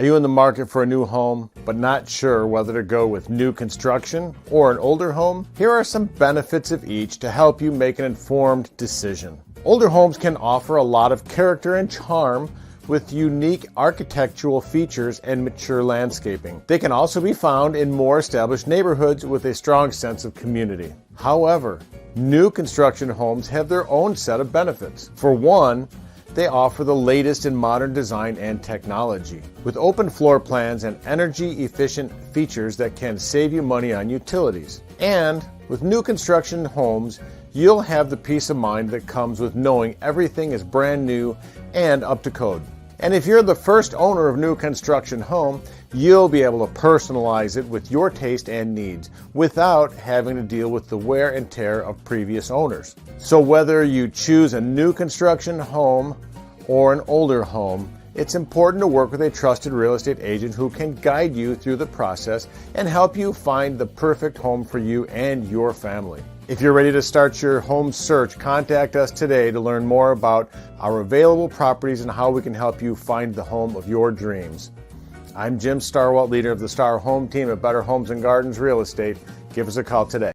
Are you in the market for a new home, but not sure whether to go with new construction or an older home? Here are some benefits of each to help you make an informed decision. Older homes can offer a lot of character and charm with unique architectural features and mature landscaping. They can also be found in more established neighborhoods with a strong sense of community. However, new construction homes have their own set of benefits. For one, they offer the latest in modern design and technology, with open floor plans and energy-efficient features that can save you money on utilities. And with new construction homes, you'll have the peace of mind that comes with knowing everything is brand new and up to code. And if you're the first owner of a new construction home, you'll be able to personalize it with your taste and needs without having to deal with the wear and tear of previous owners. So whether you choose a new construction home or an older home, it's important to work with a trusted real estate agent who can guide you through the process and help you find the perfect home for you and your family. If you're ready to start your home search, contact us today to learn more about our available properties and how we can help you find the home of your dreams. I'm Jim Starwalt, leader of the Star Home Team at Better Homes and Gardens Real Estate. Give us a call today.